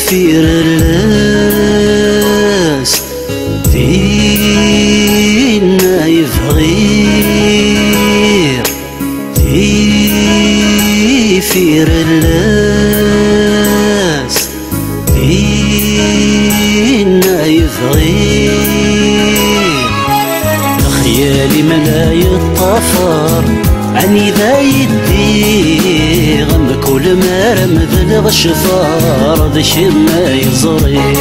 فير اللاس فينا يفغير فير اللاس فينا يفغير خيالي ملا يطفر عني ذا يدي غم كل ما رمذ الغشفار ذي شما يزريع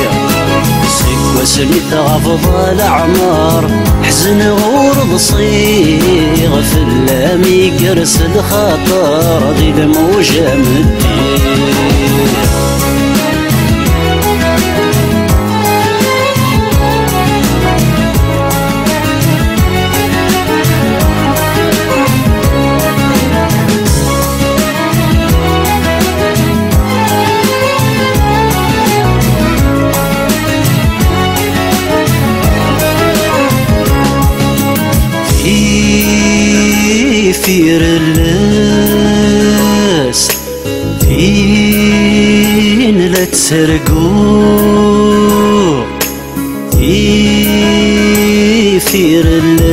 سكوى سميت غفض الأعمار حزن غورض صيغ في اللامي قرس الخطر ذي الموجة مدير فير اللاس فين لا تسرقوا فير اللاس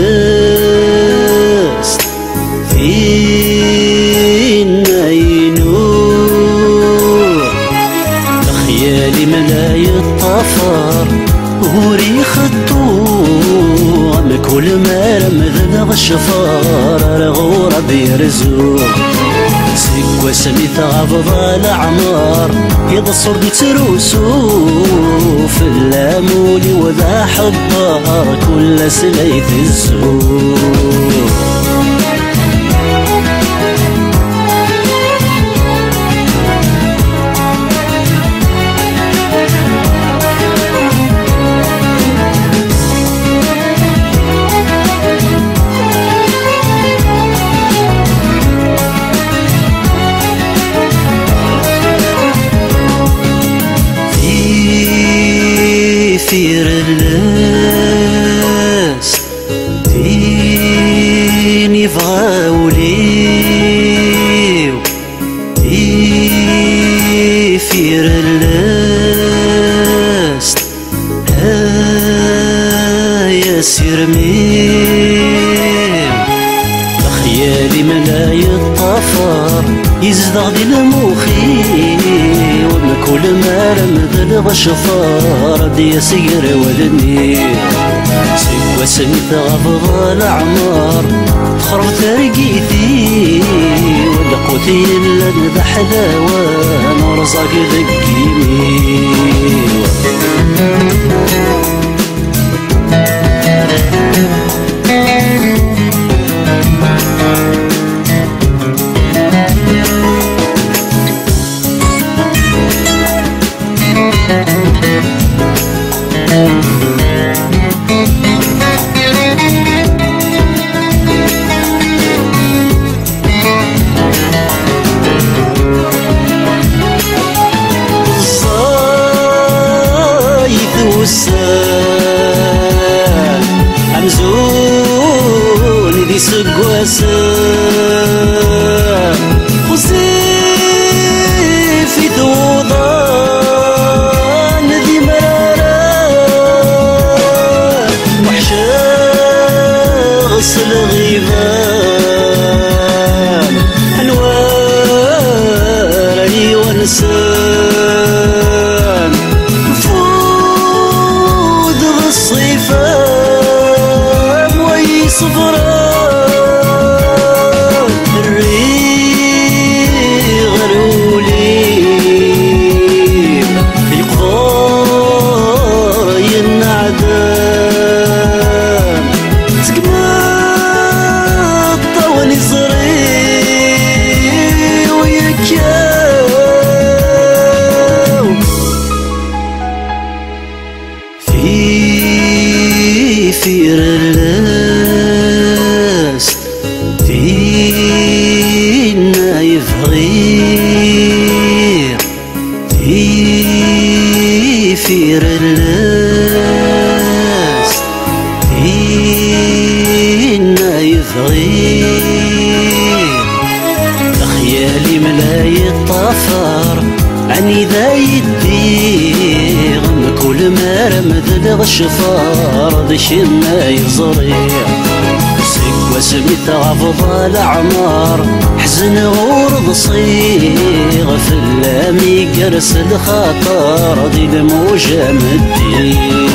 فين ينور خيالي ملا يطفر وريخ الطوم كل ما رمذ الشفار رغورة بيرزوق سكوى سميت غفض الأعمار يضصر بتروسو في اللامولي وذا حبار كل سليت الزور فير اللاس فين يبغاو ليو فير اللاس يا سير ميم خيالي ملا يطفر يزدغ دي المخي وما كل ما رمذ الغشفار دي سير والنير سكوى سميت غفض الأعمار تخرب ترقيتي ولا قوتي إلا ذا حلاوة ورزاق ذكي مير عمزوني ذي سقواسان وزيفي دوضان ذي مرارات وحشاغس الغيبان أنوارني ونسان فود الصيفان وي صفران الريغ الوليم يقضار ينعدان تقمط طواني صري ويكاو فير اللاس فينا يفغير فير اللاس فينا يفغير خيالي ملا يطفر عني ذا يدي غم كل ما رمد الغشفار ذي شي ما يزريع سكوى سميت غفض الأعمار حزن غورض صيغ في اللامي قرس الخطر ذي الموجة مدين